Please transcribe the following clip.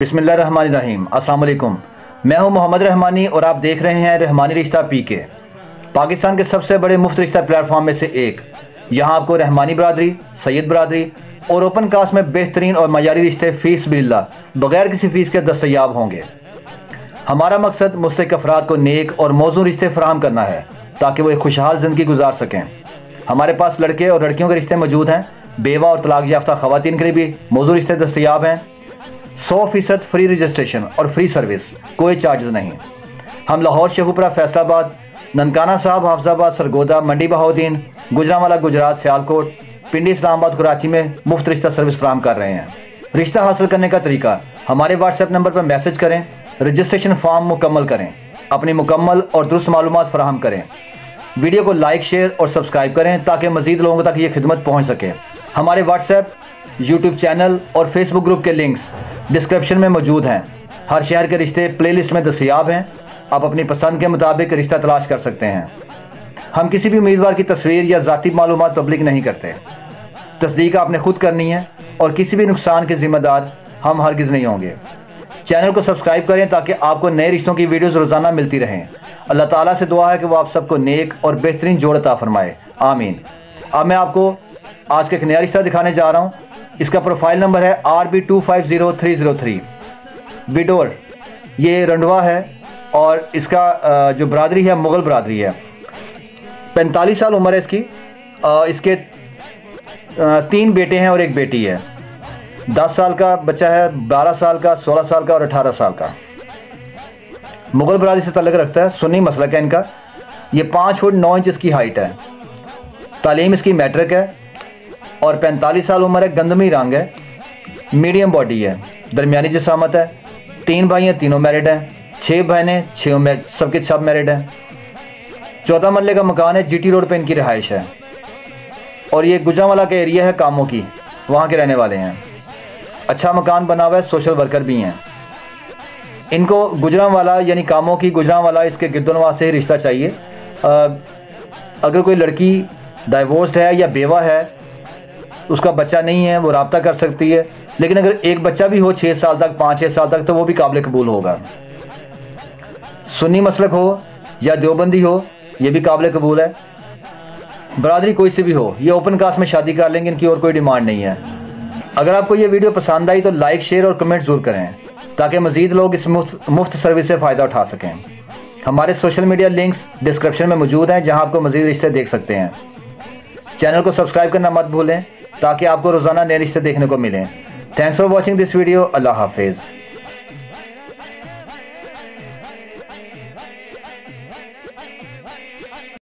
बिस्मिल्लाहिर्रहमानिर्रहीम। अस्सलाम वालेकुम। मैं हूं मोहम्मद रहमानी और आप देख रहे हैं रहमानी रिश्ता पीके, पाकिस्तान के सबसे बड़े मुफ्त रिश्ता प्लेटफॉर्म में से एक। यहां आपको रहमानी बरादरी, सैयद बरादरी और ओपन कास्ट में बेहतरीन और मयारी रिश्ते फीस बिल्ला बगैर किसी फीस के दस्तयाब होंगे। हमारा मकसद मुस्तहिक अफराद को नेक और मौजूद रिश्ते फराहम करना है ताकि वो एक खुशहाल ज़िंदगी गुजार सकें। हमारे पास लड़के और लड़कियों के रिश्ते मौजूद हैं। बेवा और तलाक याफ्ता ख़वातीन के लिए भी मौजूद रिश्ते दस्तयाब हैं। 100% फ्री रजिस्ट्रेशन और फ्री सर्विस, कोई चार्जेस नहीं। हम लाहौर, शेखुपुरा, फैसलाबाद, ननकाना साहब, हाफजाबाद, सरगोदा, मंडी बहाउद्दीन, गुजरांवाला गुजरात, सियालकोट, पिंडी, इस्लामाबाद, कराची में मुफ्त रिश्ता सर्विस फराहम कर रहे हैं। रिश्ता हासिल करने का तरीका, हमारे व्हाट्सएप नंबर पर मैसेज करें, रजिस्ट्रेशन फॉर्म मुकम्मल करें, अपनी मुकम्मल और दुरुस्त मालूमात फराहम करें। वीडियो को लाइक, शेयर और सब्सक्राइब करें ताकि मज़ीद लोगों तक ये खिदमत पहुँच सके। हमारे व्हाट्सएप, यूट्यूब चैनल और फेसबुक ग्रुप के लिंक्स डिस्क्रिप्शन में मौजूद हैं। हर शहर के रिश्ते प्लेलिस्ट में दस्तयाब हैं। आप अपनी पसंद के मुताबिक रिश्ता तलाश कर सकते हैं। हम किसी भी उम्मीदवार की तस्वीर या ज़ाती मालूमात पब्लिक नहीं करते। तस्दीक आपने खुद करनी है और किसी भी नुकसान के जिम्मेदार हम हरगिज़ नहीं होंगे। चैनल को सब्सक्राइब करें ताकि आपको नए रिश्तों की वीडियोस रोज़ाना मिलती रहें। अल्लाह ताला से दुआ है कि वो आप सबको नेक और बेहतरीन जोड़ अता फरमाए, आमीन। अब मैं आपको आज का एक नया रिश्ता दिखाने जा रहा हूँ। इसका प्रोफाइल नंबर है RB250303 बिडोर। ये रंडवा है और इसका जो बरादरी है मुग़ल बरादरी है। 45 साल उम्र है इसकी। इसके 3 बेटे हैं और 1 बेटी है। 10 साल का बच्चा है, 12 साल का, 16 साल का और 18 साल का। मुग़ल बरादरी से ताल्लुक़ रखता है, सुन्नी मसलक है इनका। ये 5 फुट 9 इंच इसकी हाइट है। तालीम इसकी मैट्रिक है और 45 साल उम्र है। गंदमी रंग है, मीडियम बॉडी है, दरमियानी जिसामत है। 3 भाई हैं, तीनों मैरिड हैं। 6 बहनें, 6 सबके सब मैरिड हैं। 14 मरले का मकान है। GT रोड पे इनकी रिहाइश है और ये गुजरांवाला का एरिया है, कामों की, वहाँ के रहने वाले हैं। अच्छा मकान बना हुआ है, सोशल वर्कर भी हैं। इनको गुजरांवाला यानी कामों की गुजरांवाला इसके गिरदोनवा से ही रिश्ता चाहिए। अगर कोई लड़की डाइवोर्स्ड है या बेवा है, उसका बच्चा नहीं है, वो राब्ता कर सकती है। लेकिन अगर एक बच्चा भी हो 6 साल तक, 5-6 साल तक, तो वो भी काबिल कबूल होगा। सुन्नी मसलक हो या देवबंदी हो, ये भी काबिल कबूल है। बरादरी कोई सी भी हो, ये ओपन कास्ट में शादी कर लेंगे, इनकी और कोई डिमांड नहीं है। अगर आपको ये वीडियो पसंद आई तो लाइक, शेयर और कमेंट ज़रूर करें ताकि मज़ीद लोग इस मुफ्त सर्विस से फ़ायदा उठा सकें। हमारे सोशल मीडिया लिंक्स डिस्क्रिप्शन में मौजूद हैं जहाँ आपको मज़ीद रिश्ते देख सकते हैं। चैनल को सब्सक्राइब करना मत भूलें ताकि आपको रोज़ाना नए रिश्ते देखने को मिलें। Thanks for watching this video. अल्लाह हाफिज़।